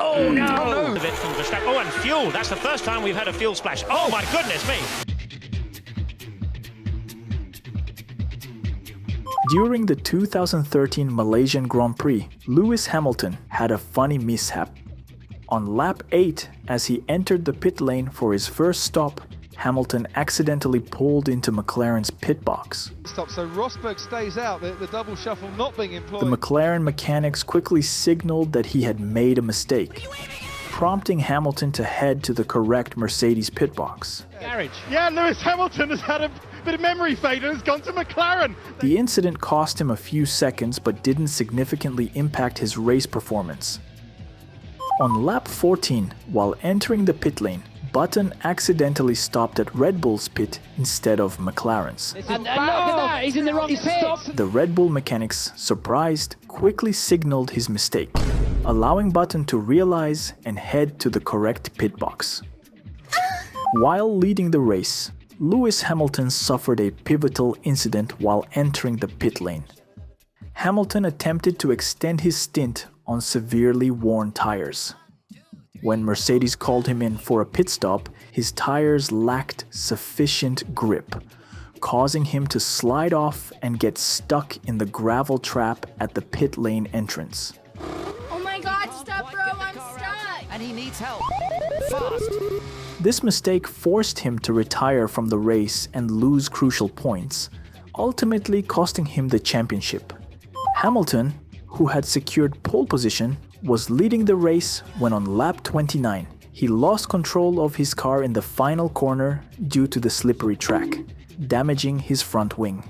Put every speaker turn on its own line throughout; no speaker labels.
Oh no!
Oh, no. From Verstappen. Oh, and fuel. That's the first time we've had a fuel splash. Oh my goodness me!
During the 2013 Malaysian Grand Prix, Lewis Hamilton had a funny mishap. On lap 8, as he entered the pit lane for his first stop, Hamilton accidentally pulled into McLaren's pit box.
Stop, so Rosberg stays out, the double shuffle not being employed.
The McLaren mechanics quickly signaled that he had made a mistake, prompting Hamilton to head to the correct Mercedes pit box.
Garage. Yeah, Lewis Hamilton has had a bit of memory fade and has gone to McLaren.
The incident cost him a few seconds but didn't significantly impact his race performance. On lap 14, while entering the pit lane, Button accidentally stopped at Red Bull's pit instead of McLaren's.
And look at that, he's in the wrong pit.
The Red Bull mechanics, surprised, quickly signaled his mistake, allowing Button to realize and head to the correct pit box. While leading the race, Lewis Hamilton suffered a pivotal incident while entering the pit lane. Hamilton attempted to extend his stint on severely worn tires. When Mercedes called him in for a pit stop, his tires lacked sufficient grip, causing him to slide off and get stuck in the gravel trap at the pit lane entrance.
Oh my god, stop bro, I'm stuck!
And he needs help. Fast.
This mistake forced him to retire from the race and lose crucial points, ultimately costing him the championship. Hamilton, who had secured pole position, was leading the race when on lap 29, he lost control of his car in the final corner due to the slippery track, damaging his front wing.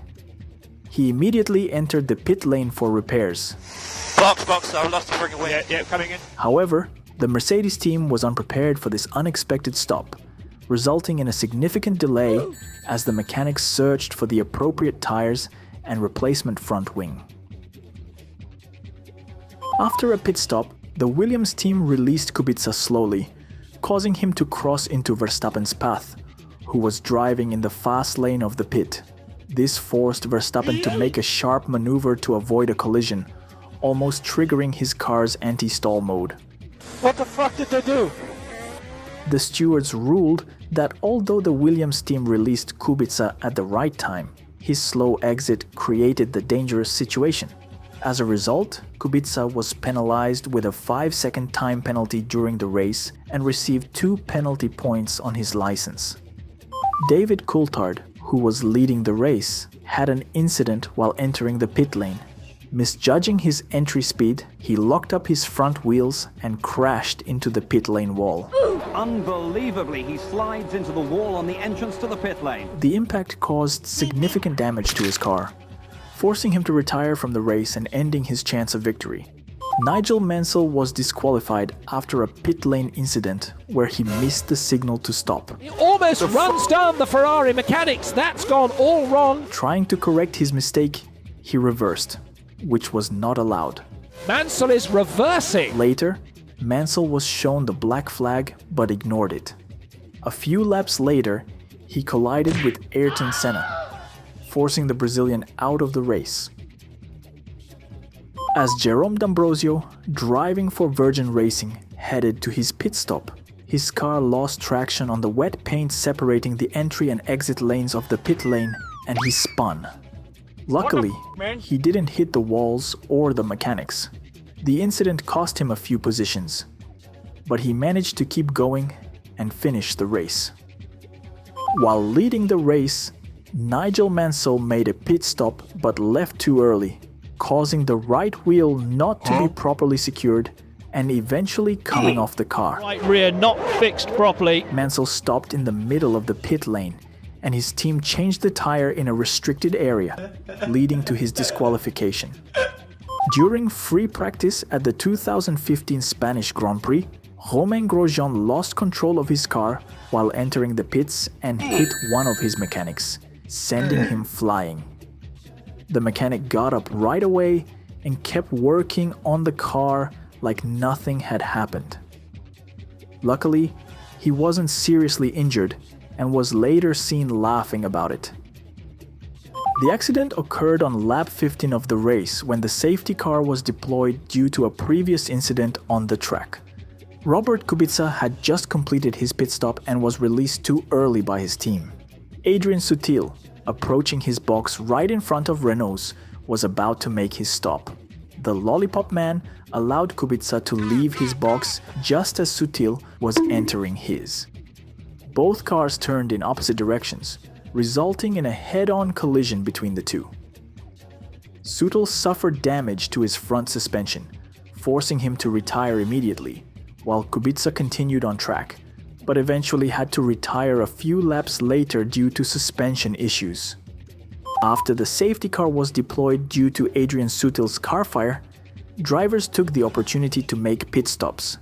He immediately entered the pit lane for repairs.
Box, I lost the bring away. Yeah, coming in.
However, the Mercedes team was unprepared for this unexpected stop, resulting in a significant delay as the mechanics searched for the appropriate tires and replacement front wing. After a pit stop, the Williams team released Kubica slowly, causing him to cross into Verstappen's path, who was driving in the fast lane of the pit. This forced Verstappen to make a sharp maneuver to avoid a collision, almost triggering his car's anti-stall mode.
What the fuck did they do?
The stewards ruled that although the Williams team released Kubica at the right time, his slow exit created the dangerous situation. As a result, Kubica was penalized with a 5-second time penalty during the race and received 2 penalty points on his license. David Coulthard, who was leading the race, had an incident while entering the pit lane. Misjudging his entry speed, he locked up his front wheels and crashed into the pit lane wall.
Unbelievably, he slides into the wall on the entrance to the pit lane.
The impact caused significant damage to his car, forcing him to retire from the race and ending his chance of victory. Nigel Mansell was disqualified after a pit lane incident where he missed the signal to stop.
He almost runs down the Ferrari mechanics. That's gone all wrong.
Trying to correct his mistake, he reversed, which was not allowed.
Mansell is reversing.
Later, Mansell was shown the black flag but ignored it. A few laps later, he collided with Ayrton Senna, forcing the Brazilian out of the race. As Jerome D'Ambrosio, driving for Virgin Racing, headed to his pit stop, his car lost traction on the wet paint separating the entry and exit lanes of the pit lane, and he spun. Luckily, he didn't hit the walls or the mechanics. The incident cost him a few positions, but he managed to keep going and finish the race. While leading the race, Nigel Mansell made a pit stop but left too early, causing the right wheel not to be properly secured and eventually coming off the car.
Right rear not fixed properly.
Mansell stopped in the middle of the pit lane, and his team changed the tire in a restricted area, leading to his disqualification. During free practice at the 2015 Spanish Grand Prix, Romain Grosjean lost control of his car while entering the pits and hit one of his mechanics, sending him flying. The mechanic got up right away and kept working on the car like nothing had happened. Luckily, he wasn't seriously injured and was later seen laughing about it. The accident occurred on lap 15 of the race when the safety car was deployed due to a previous incident on the track. Robert Kubica had just completed his pit stop and was released too early by his team. Adrian Sutil, approaching his box right in front of Renault's, was about to make his stop. The Lollipop Man allowed Kubica to leave his box just as Sutil was entering his. Both cars turned in opposite directions, resulting in a head-on collision between the two. Sutil suffered damage to his front suspension, forcing him to retire immediately, while Kubica continued on track, but eventually had to retire a few laps later due to suspension issues. After the safety car was deployed due to Adrian Sutil's car fire, drivers took the opportunity to make pit stops.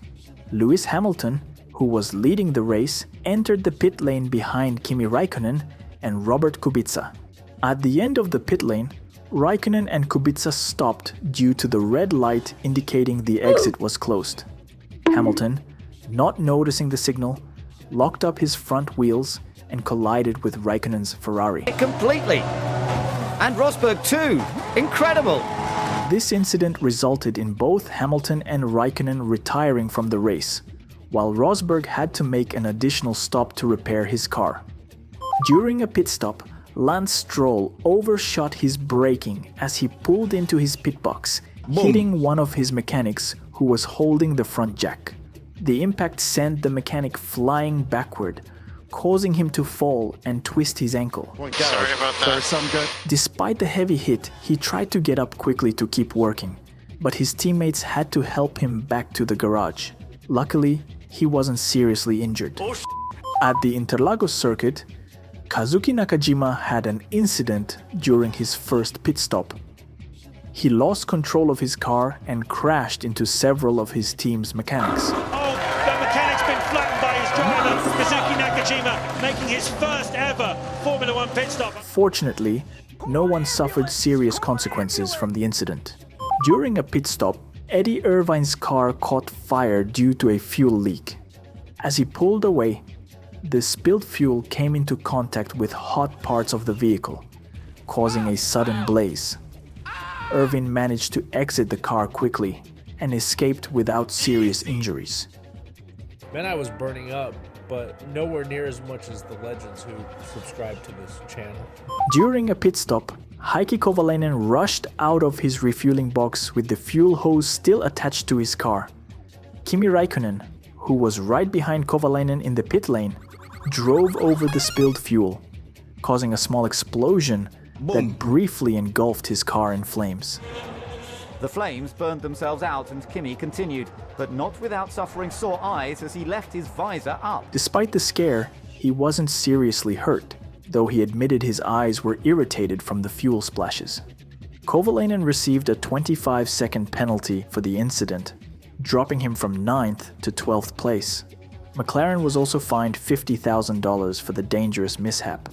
Lewis Hamilton, who was leading the race, entered the pit lane behind Kimi Räikkönen and Robert Kubica. At the end of the pit lane, Räikkönen and Kubica stopped due to the red light indicating the exit was closed. Hamilton, not noticing the signal, locked up his front wheels and collided with Räikkönen's Ferrari.
Completely. And Rosberg too. Incredible.
This incident resulted in both Hamilton and Räikkönen retiring from the race, while Rosberg had to make an additional stop to repair his car. During a pit stop, Lance Stroll overshot his braking as he pulled into his pit box, hitting one of his mechanics who was holding the front jack. The impact sent the mechanic flying backward, causing him to fall and twist his ankle.
Sorry about that.
Despite the heavy hit, he tried to get up quickly to keep working, but his teammates had to help him back to the garage. Luckily, he wasn't seriously injured. At the Interlagos circuit, Kazuki Nakajima had an incident during his first pit stop. He lost control of his car and crashed into several of his team's mechanics.
The mechanic's been flattened by his driver, Kazuki Nakajima, making his first ever Formula One pit stop.
Fortunately, no one suffered serious consequences from the incident. During a pit stop, Eddie Irvine's car caught fire due to a fuel leak. As he pulled away, the spilled fuel came into contact with hot parts of the vehicle, causing a sudden blaze. Irvine managed to exit the car quickly and escaped without serious injuries.
Man, I was burning up, but nowhere near as much as the legends who subscribe to this channel.
During a pit stop, Heikki Kovalainen rushed out of his refueling box with the fuel hose still attached to his car. Kimi Räikkönen, who was right behind Kovalainen in the pit lane, drove over the spilled fuel, causing a small explosion that briefly engulfed his car in flames.
The flames burned themselves out and Kimi continued, but not without suffering sore eyes as he left his visor up.
Despite the scare, he wasn't seriously hurt, though he admitted his eyes were irritated from the fuel splashes. Kovalainen received a 25-second penalty for the incident, dropping him from 9th to 12th place. McLaren was also fined $50,000 for the dangerous mishap.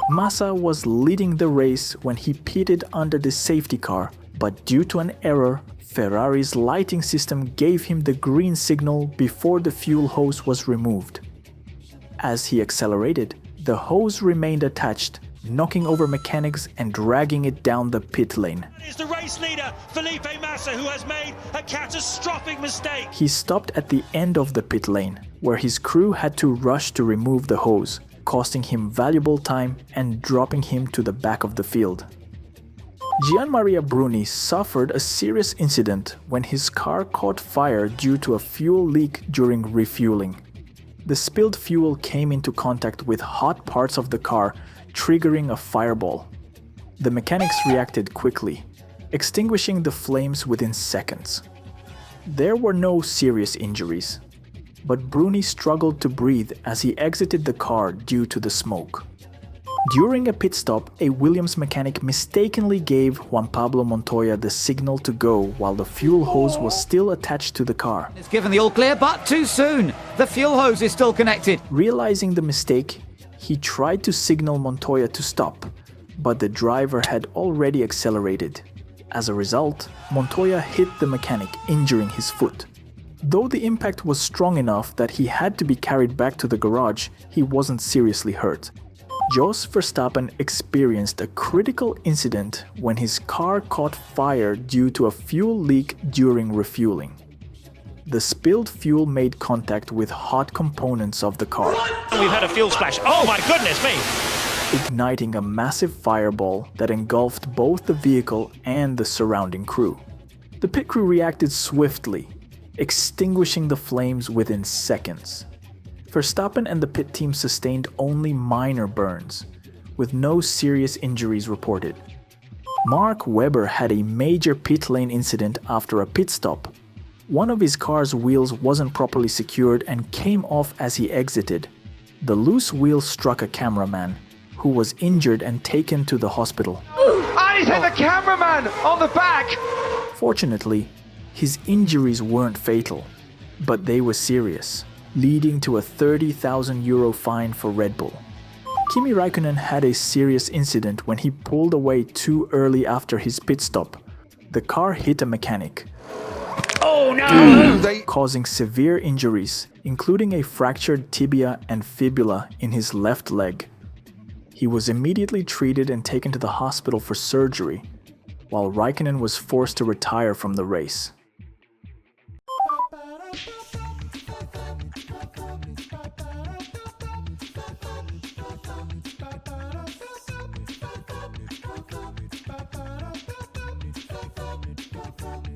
Massa was leading the race when he pitted under the safety car, but due to an error, Ferrari's lighting system gave him the green signal before the fuel hose was removed. As he accelerated, the hose remained attached, knocking over mechanics and dragging it down the pit lane.
It's the race leader, Felipe Massa, who has made a catastrophic mistake.
He stopped at the end of the pit lane, where his crew had to rush to remove the hose, costing him valuable time and dropping him to the back of the field. Gianmaria Bruni suffered a serious incident when his car caught fire due to a fuel leak during refueling. The spilled fuel came into contact with hot parts of the car, triggering a fireball. The mechanics reacted quickly, extinguishing the flames within seconds. There were no serious injuries, but Bruni struggled to breathe as he exited the car due to the smoke. During a pit stop, a Williams mechanic mistakenly gave Juan Pablo Montoya the signal to go while the fuel hose was still attached to the car.
It's given the all clear, but too soon. The fuel hose is still connected.
Realizing the mistake, he tried to signal Montoya to stop, but the driver had already accelerated. As a result, Montoya hit the mechanic, injuring his foot. Though the impact was strong enough that he had to be carried back to the garage, he wasn't seriously hurt. Jos Verstappen experienced a critical incident when his car caught fire due to a fuel leak during refueling. the spilled fuel made contact with hot components of the car,
We've had a fuel splash. Oh my goodness me!
igniting a massive fireball that engulfed both the vehicle and the surrounding crew. The pit crew reacted swiftly, extinguishing the flames within seconds. Verstappen and the pit team sustained only minor burns, with no serious injuries reported. Mark Webber had a major pit lane incident after a pit stop. One of his car's wheels wasn't properly secured and came off as he exited. The loose wheel struck a cameraman, who was injured and taken to the hospital.
And he's hit the cameraman on the back!
Fortunately, his injuries weren't fatal, but they were serious, leading to a €30,000 fine for Red Bull. Kimi Räikkönen had a serious incident when he pulled away too early after his pit stop. The car hit a mechanic, causing severe injuries, including a fractured tibia and fibula in his left leg. He was immediately treated and taken to the hospital for surgery, while Räikkönen was forced to retire from the race.